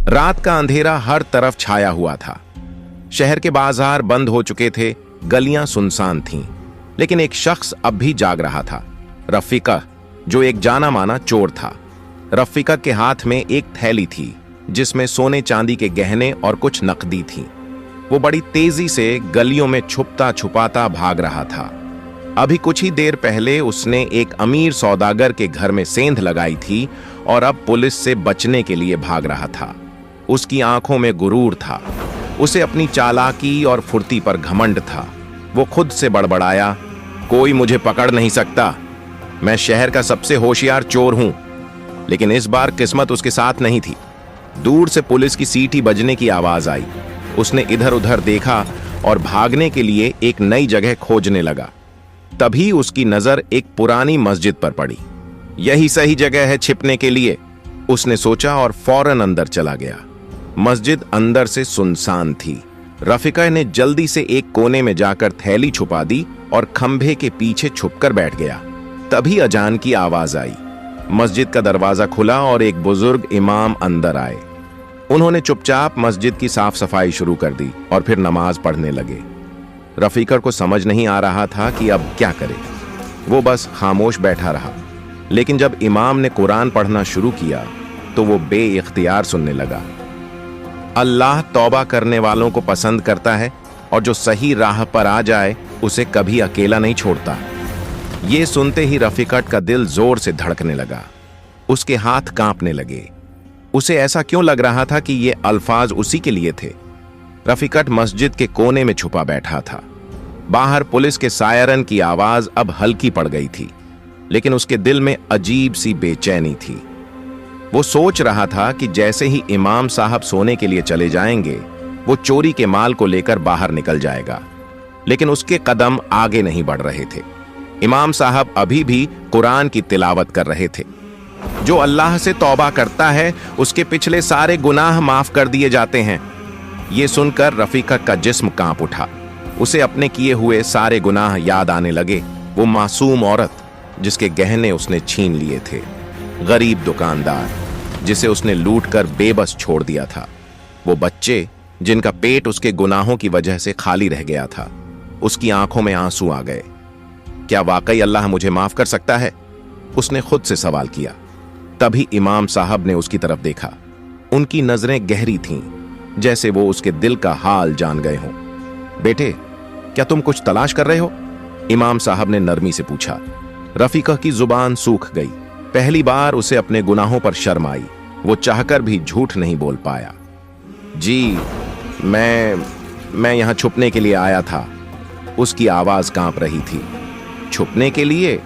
रात का अंधेरा हर तरफ छाया हुआ था। शहर के बाजार बंद हो चुके थे, गलियां सुनसान थीं, लेकिन एक शख्स अब भी जाग रहा था, रफीका, जो एक जाना माना चोर था। रफीका के हाथ में एक थैली थी जिसमें सोने चांदी के गहने और कुछ नकदी थी। वो बड़ी तेजी से गलियों में छुपता छुपाता भाग रहा था। अभी कुछ ही देर पहले उसने एक अमीर सौदागर के घर में सेंध लगाई थी और अब पुलिस से बचने के लिए भाग रहा था। उसकी आंखों में गुरूर था, उसे अपनी चालाकी और फुर्ती पर घमंड था। वो खुद से बड़बड़ाया, कोई मुझे पकड़ नहीं सकता, मैं शहर का सबसे होशियार चोर हूं। लेकिन इस बार किस्मत उसके साथ नहीं थी। दूर से पुलिस की सीटी बजने की आवाज आई। उसने इधर उधर देखा और भागने के लिए एक नई जगह खोजने लगा। तभी उसकी नजर एक पुरानी मस्जिद पर पड़ी। यही सही जगह है छिपने के लिए, उसने सोचा और फौरन अंदर चला गया। मस्जिद अंदर से सुनसान थी। रफीका ने जल्दी से एक कोने में जाकर थैली छुपा दी और खंभे के पीछे छुपकर बैठ गया। तभी अजान की आवाज आई। मस्जिद का दरवाजा खुला और एक बुजुर्ग इमाम अंदर आए। उन्होंने चुपचाप मस्जिद की साफ सफाई शुरू कर दी और फिर नमाज पढ़ने लगे। रफीका को समझ नहीं आ रहा था कि अब क्या करे। वो बस खामोश बैठा रहा। लेकिन जब इमाम ने कुरान पढ़ना शुरू किया तो वो बेइख्तियार सुनने लगा। अल्लाह तौबा करने वालों को पसंद करता है और जो सही राह पर आ जाए उसे कभी अकेला नहीं छोड़ता। ये सुनते ही रफीका का दिल जोर से धड़कने लगा। उसके हाथ कांपने लगे। उसे ऐसा क्यों लग रहा था कि ये अल्फाज उसी के लिए थे। रफीका मस्जिद के कोने में छुपा बैठा था। बाहर पुलिस के सायरन की आवाज अब हल्की पड़ गई थी, लेकिन उसके दिल में अजीब सी बेचैनी थी। वो सोच रहा था कि जैसे ही इमाम साहब सोने के लिए चले जाएंगे, वो चोरी के माल को लेकर बाहर निकल जाएगा। लेकिन उसके कदम आगे नहीं बढ़ रहे थे। इमाम साहब अभी भी कुरान की तिलावत कर रहे थे। जो अल्लाह से तौबा करता है उसके पिछले सारे गुनाह माफ कर दिए जाते हैं। ये सुनकर रफीका का जिस्म कांप उठा। उसे अपने किए हुए सारे गुनाह याद आने लगे। वो मासूम औरत जिसके गहने उसने छीन लिए थे, गरीब दुकानदार जिसे उसने लूट कर बेबस छोड़ दिया था, वो बच्चे जिनका पेट उसके गुनाहों की वजह से खाली रह गया था। उसकी आंखों में आंसू आ गए। क्या वाकई अल्लाह मुझे माफ कर सकता है? उसने खुद से सवाल किया। तभी इमाम साहब ने उसकी तरफ देखा। उनकी नजरें गहरी थीं, जैसे वो उसके दिल का हाल जान गए हों। बेटे, क्या तुम कुछ तलाश कर रहे हो? इमाम साहब ने नरमी से पूछा। रफीका की जुबान सूख गई। पहली बार उसे अपने गुनाहों पर शर्म आई। वो चाहकर भी झूठ नहीं बोल पाया। जी, मैं यहां छुपने के लिए आया था। उसकी आवाज कांप रही थी। छुपने के लिए?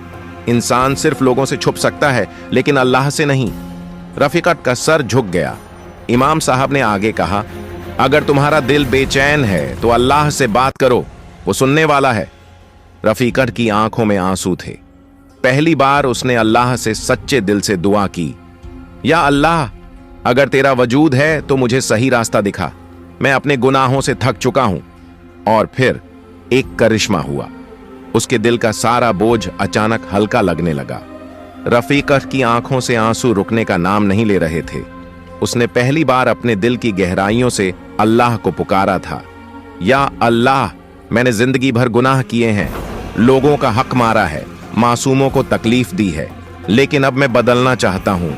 इंसान सिर्फ लोगों से छुप सकता है, लेकिन अल्लाह से नहीं। रफीका का सर झुक गया। इमाम साहब ने आगे कहा, अगर तुम्हारा दिल बेचैन है तो अल्लाह से बात करो, वो सुनने वाला है। रफीका की आंखों में आंसू थे। पहली बार उसने अल्लाह से सच्चे दिल से दुआ की, या अल्लाह, अगर तेरा वजूद है तो मुझे सही रास्ता दिखा। मैं अपने गुनाहों से थक चुका हूं। और फिर एक करिश्मा हुआ। उसके दिल का सारा बोझ अचानक हल्का लगने लगा। रफीका की आंखों से आंसू रुकने का नाम नहीं ले रहे थे। उसने पहली बार अपने दिल की गहराइयों से अल्लाह को पुकारा था, या अल्लाह, मैंने जिंदगी भर गुनाह किए हैं, लोगों का हक मारा है, मासूमों को तकलीफ दी है, लेकिन अब मैं बदलना चाहता हूं।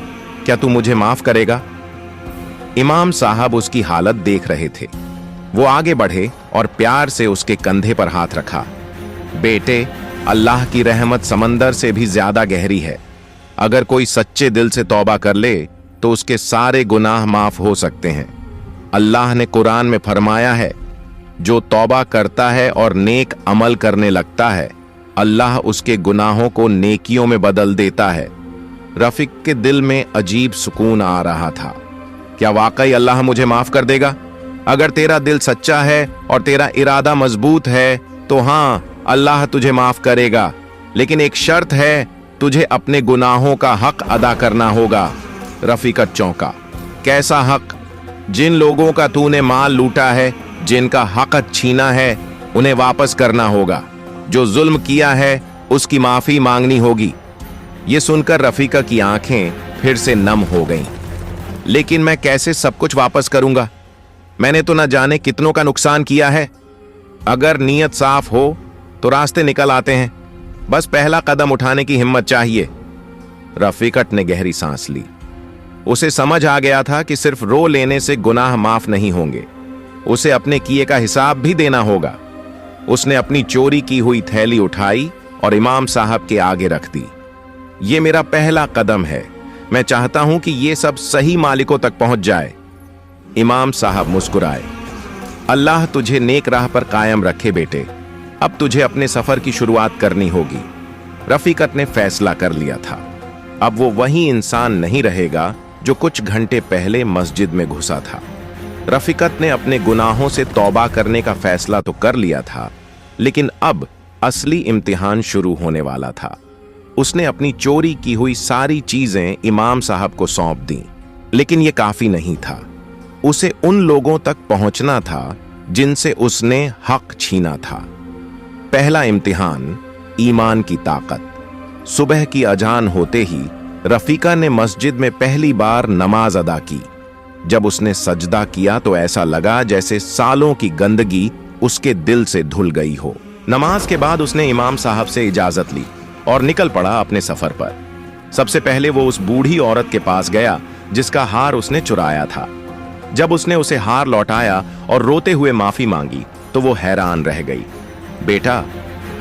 क्या तू मुझे माफ करेगा? इमाम साहब उसकी हालत देख रहे थे। वो आगे बढ़े और प्यार से उसके कंधे पर हाथ रखा। बेटे, अल्लाह की रहमत समंदर से भी ज्यादा गहरी है। अगर कोई सच्चे दिल से तौबा कर ले तो उसके सारे गुनाह माफ हो सकते हैं। अल्लाह ने कुरान में फरमाया है, जो तौबा करता है और नेक अमल करने लगता है, अल्लाह उसके गुनाहों को नेकियों में बदल देता है। रफीक के दिल में अजीब सुकून आ रहा था। क्या वाकई अल्लाह मुझे माफ कर देगा? अगर तेरा दिल सच्चा है और तेरा इरादा मजबूत है तो हां, अल्लाह तुझे माफ करेगा, लेकिन एक शर्त है, तुझे अपने गुनाहों का हक अदा करना होगा। रफीका चौंका। कैसा हक? जिन लोगों का तूने माल लूटा है, जिनका हक छीना है, उन्हें वापस करना होगा। जो जुल्म किया है उसकी माफी मांगनी होगी। ये सुनकर रफीका की आंखें फिर से नम हो गईं। लेकिन मैं कैसे सब कुछ वापस करूंगा? मैंने तो न जाने कितनों का नुकसान किया है। अगर नीयत साफ हो तो रास्ते निकल आते हैं, बस पहला कदम उठाने की हिम्मत चाहिए। रफीकत ने गहरी सांस ली। उसे समझ आ गया था कि सिर्फ रो लेने से गुनाह माफ नहीं होंगे, उसे अपने किए का हिसाब भी देना होगा। उसने अपनी चोरी की हुई थैली उठाई और इमाम साहब के आगे रख दी। ये मेरा पहला कदम है, मैं चाहता हूं कि ये सब सही मालिकों तक पहुंच जाए। इमाम साहब मुस्कुराए। अल्लाह तुझे नेक राह पर कायम रखे बेटे, अब तुझे अपने सफर की शुरुआत करनी होगी। रफीकत ने फैसला कर लिया था, अब वो वही इंसान नहीं रहेगा जो कुछ घंटे पहले मस्जिद में घुसा था। रफीकत ने अपने गुनाहों से तौबा करने का फैसला तो कर लिया था, लेकिन अब असली इम्तिहान शुरू होने वाला था। उसने अपनी चोरी की हुई सारी चीजें इमाम साहब को सौंप दी, लेकिन यह काफी नहीं था। उसे उन लोगों तक पहुंचना था जिनसे उसने हक छीना था। पहला इम्तिहान, ईमान की ताकत। सुबह की अजान होते ही रफीका ने मस्जिद में पहली बार नमाज अदा की। जब उसने सजदा किया तो ऐसा लगा जैसे सालों की गंदगी उसके दिल से धुल गई हो। नमाज के बाद उसने इमाम साहब से इजाजत ली और निकल पड़ा अपने सफर पर। सबसे पहले वो उस बूढ़ी औरत के पास गया जिसका हार उसने चुराया था। जब उसने उसे हार लौटाया और रोते हुए माफी मांगी तो वो हैरान रह गई। बेटा,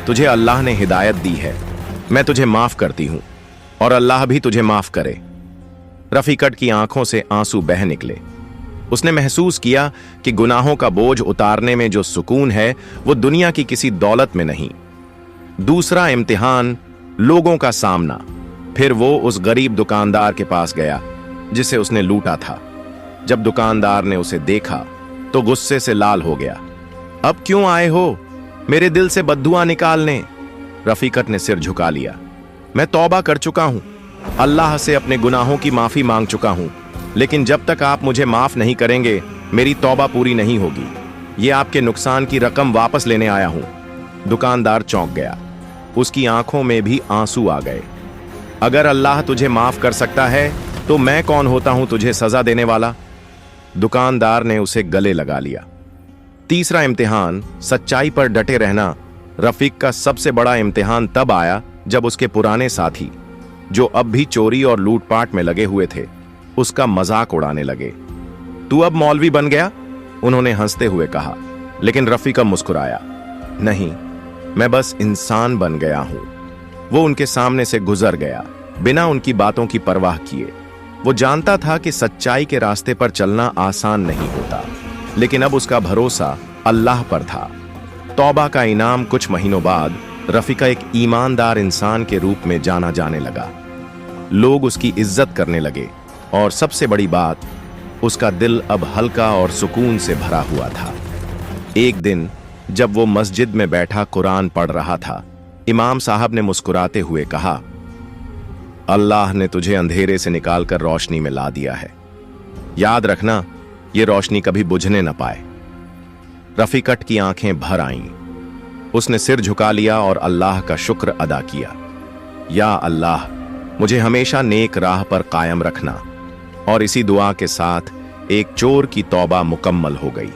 तुझे अल्लाह ने हिदायत दी है, मैं तुझे माफ करती हूं और अल्लाह भी तुझे माफ करे। रफीकत की आंखों से आंसू बह निकले। उसने महसूस किया कि गुनाहों का बोझ उतारने में जो सुकून है वो दुनिया की किसी दौलत में नहीं। दूसरा इम्तिहान, लोगों का सामना। फिर वो उस गरीब दुकानदार के पास गया जिसे उसने लूटा था। जब दुकानदार ने उसे देखा तो गुस्से से लाल हो गया। अब क्यों आए हो मेरे दिल से बद्दुआ निकालने? रफीकत ने सिर झुका लिया। मैं तौबा कर चुका हूं, अल्लाह से अपने गुनाहों की माफी मांग चुका हूं, लेकिन जब तक आप मुझे माफ नहीं करेंगे मेरी तौबा पूरी नहीं होगी। ये आपके नुकसान की रकम वापस लेने आया हूं। दुकानदार चौंक गया, उसकी आंखों में भी आंसू आ गए। अगर अल्लाह तुझे माफ कर सकता है तो मैं कौन होता हूं तुझे सजा देने वाला? दुकानदार ने उसे गले लगा लिया। तीसरा इम्तिहान, सच्चाई पर डटे रहना। रफीक का सबसे बड़ा इम्तिहान तब आया जब उसके पुराने साथी, जो अब भी चोरी और लूटपाट में लगे हुए थे, उसका मजाक उड़ाने लगे। तू अब मौलवी बन गया? उन्होंने हंसते हुए कहा, लेकिन रफीका मुस्कुराया। नहीं, मैं बस इंसान बन गया हूं। वो उनके सामने से गुजर गया बिना उनकी बातों की परवाह किए। वो जानता था कि सच्चाई के रास्ते पर चलना आसान नहीं होता, लेकिन अब उसका भरोसा अल्लाह पर था। तौबा का इनाम कुछ महीनों बाद रफीका एक ईमानदार इंसान के रूप में जाना जाने लगा। लोग उसकी इज्जत करने लगे और सबसे बड़ी बात, उसका दिल अब हल्का और सुकून से भरा हुआ था। एक दिन जब वो मस्जिद में बैठा कुरान पढ़ रहा था, इमाम साहब ने मुस्कुराते हुए कहा, अल्लाह ने तुझे अंधेरे से निकालकर रोशनी में ला दिया है। याद रखना, ये रोशनी कभी बुझने न पाए। रफीकत की आंखें भर आईं। उसने सिर झुका लिया और अल्लाह का शुक्र अदा किया। या अल्लाह, मुझे हमेशा नेक राह पर कायम रखना। और इसी दुआ के साथ एक चोर की तौबा मुकम्मल हो गई।